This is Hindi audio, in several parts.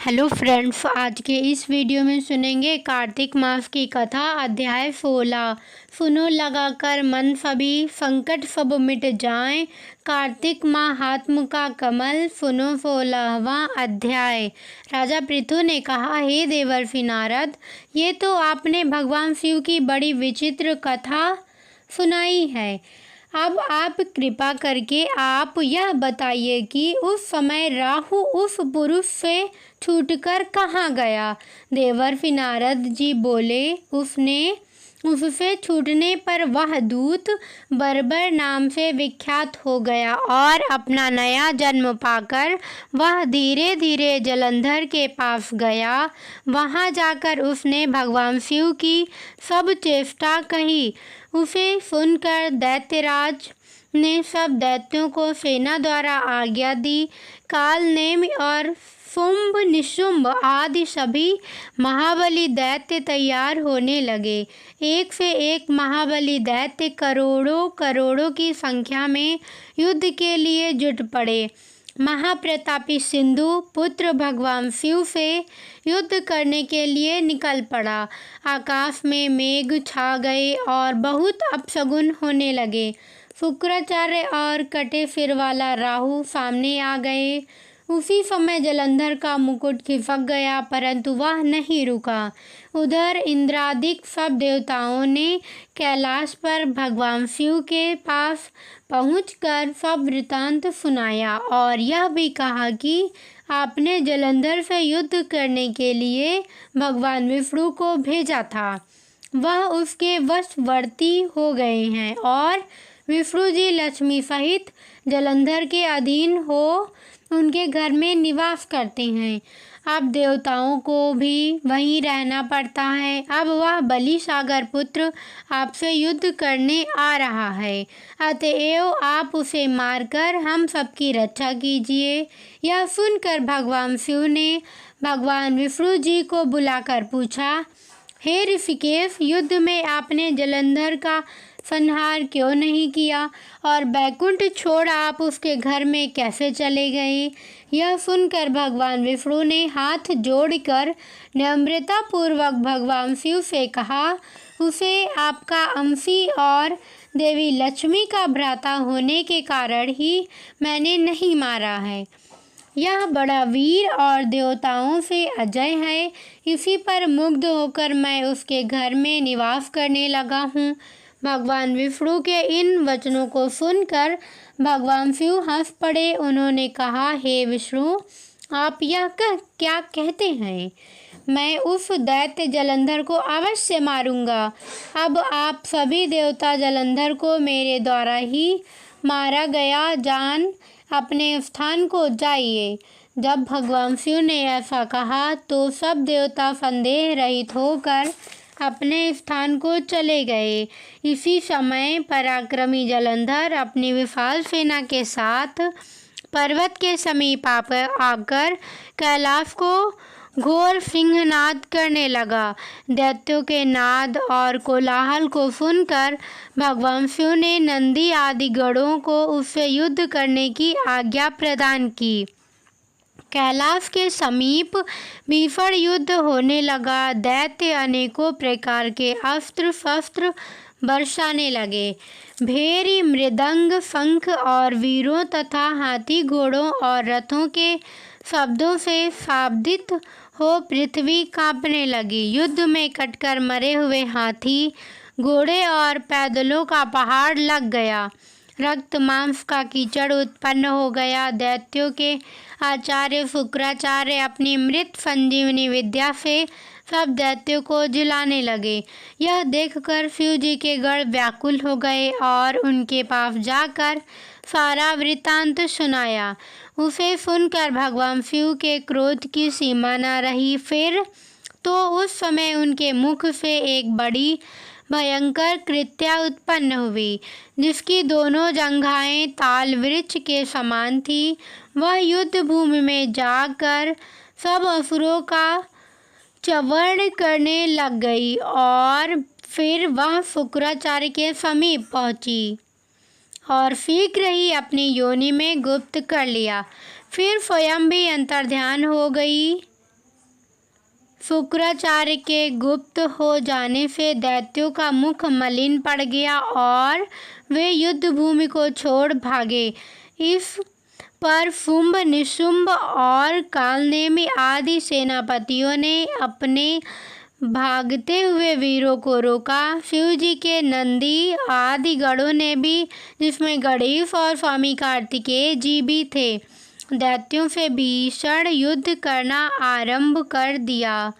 हेलो फ्रेंड्स, आज के इस वीडियो में सुनेंगे कार्तिक मास की कथा अध्याय 16। सुनो लगाकर मन सभी, संकट सब मिट जाएं, कार्तिक माह हात्म का कमल। सुनो 16वां अध्याय। राजा पृथु ने कहा, हे देवर्षि नारद, ये तो आपने भगवान शिव की बड़ी विचित्र कथा सुनाई है। अब आप कृपा करके आप यह बताइए कि उस समय राहु उस पुरुष से छूटकर कहाँ गया। देवर्षि नारद जी बोले, उससे छूटने पर वह दूत बर्बर नाम से विख्यात हो गया और अपना नया जन्म पाकर वह धीरे धीरे जलंधर के पास गया। वहाँ जाकर उसने भगवान शिव की सब चेष्टा कही। उसे सुनकर दैत्यराज ने सब दैत्यों को सेना द्वारा आज्ञा दी। कालनेमि और शुंभ निशुंभ आदि सभी महाबली दैत्य तैयार होने लगे। एक से एक महाबली दैत्य करोड़ों करोड़ों की संख्या में युद्ध के लिए जुट पड़े। महाप्रतापी सिंधु पुत्र भगवान शिव से युद्ध करने के लिए निकल पड़ा। आकाश में मेघ छा गए और बहुत अपशगुन होने लगे। शुक्राचार्य और कटे सिर वाला राहु सामने आ गए। उसी समय जलंधर का मुकुट खिसक गया, परंतु वह नहीं रुका। उधर इंद्रादिक सब देवताओं ने कैलाश पर भगवान शिव के पास पहुंचकर सब वृतांत सुनाया और यह भी कहा कि आपने जलंधर से युद्ध करने के लिए भगवान विष्णु को भेजा था। वह उसके वशवर्ती हो गए हैं और विष्णु जी लक्ष्मी सहित जलंधर के अधीन हो उनके घर में निवास करते हैं। अब देवताओं को भी वहीं रहना पड़ता है। अब वह बलि सागर पुत्र आपसे युद्ध करने आ रहा है, अतएव आप उसे मारकर हम सबकी रक्षा कीजिए। यह सुनकर भगवान शिव ने भगवान विष्णु जी को बुलाकर पूछा, हे ऋषिकेश, युद्ध में आपने जलंधर का संहार क्यों नहीं किया और बैकुंठ छोड़ आप उसके घर में कैसे चले गए। यह सुनकर भगवान विष्णु ने हाथ जोड़कर नम्रता पूर्वक भगवान शिव से कहा, उसे आपका अंशी और देवी लक्ष्मी का भ्राता होने के कारण ही मैंने नहीं मारा है। यह बड़ा वीर और देवताओं से अजय है। इसी पर मुग्ध होकर मैं उसके घर में निवास करने लगा हूँ। भगवान विष्णु के इन वचनों को सुनकर भगवान शिव हंस पड़े। उन्होंने कहा, हे विष्णु, आप यह क्या कहते हैं? मैं उस दैत्य जलंधर को अवश्य मारूंगा। अब आप सभी देवता जलंधर को मेरे द्वारा ही मारा गया जान अपने स्थान को जाइए। जब भगवान शिव ने ऐसा कहा तो सब देवता संदेह रहित होकर अपने स्थान को चले गए। इसी समय पराक्रमी जलंधर अपनी विशाल सेना के साथ पर्वत के समीप आकर कैलाश को घोर सिंहनाद करने लगा। दैत्यों के नाद और कोलाहल को सुनकर भगवान शिव ने नंदी आदि गणों को उससे युद्ध करने की आज्ञा प्रदान की। कैलाश के समीप भीषण युद्ध होने लगा। दैत्य अनेकों प्रकार के अस्त्र शस्त्र बरसाने लगे। भेरी, मृदंग, शंख और वीरों तथा हाथी घोड़ों और रथों के शब्दों से शाब्दित हो पृथ्वी कांपने लगी। युद्ध में कटकर मरे हुए हाथी, घोड़े और पैदलों का पहाड़ लग गया। रक्त मांस का कीचड़ उत्पन्न हो गया। दैत्यों के आचार्य शुक्राचार्य अपनी मृत संजीवनी विद्या से सब दैत्यों को जिलाने लगे। यह देखकर शिव जी के गण व्याकुल हो गए और उनके पास जाकर सारा वृतांत सुनाया। उसे सुनकर भगवान शिव के क्रोध की सीमा न रही। फिर तो उस समय उनके मुख से एक बड़ी भयंकर कृत्या उत्पन्न हुई, जिसकी दोनों जंघाएं ताल वृक्ष के समान थी। वह युद्ध भूमि में जाकर सब असुरों का च्वरण करने लग गई और फिर वह शुक्राचार्य के समीप पहुंची और शीघ्र ही अपनी योनि में गुप्त कर लिया। फिर स्वयं भी अंतर्ध्यान हो गई। शुक्राचार्य के गुप्त हो जाने से दैत्यों का मुख मलिन पड़ गया और वे युद्ध भूमि को छोड़ भागे। इस पर शुंभ, निशुंभ और कालनेमि आदि सेनापतियों ने अपने भागते हुए वीरों को रोका। शिव जी के नंदी आदि गणों ने भी, जिसमें गणेश और स्वामी कार्तिकेय जी भी थे, दैत्यों से भीषण युद्ध करना आरंभ कर दिया।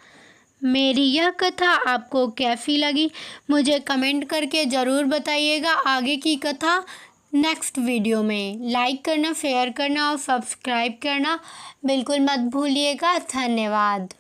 मेरी यह कथा आपको कैसी लगी मुझे कमेंट करके ज़रूर बताइएगा। आगे की कथा नेक्स्ट वीडियो में। लाइक करना, शेयर करना और सब्सक्राइब करना बिल्कुल मत भूलिएगा। धन्यवाद।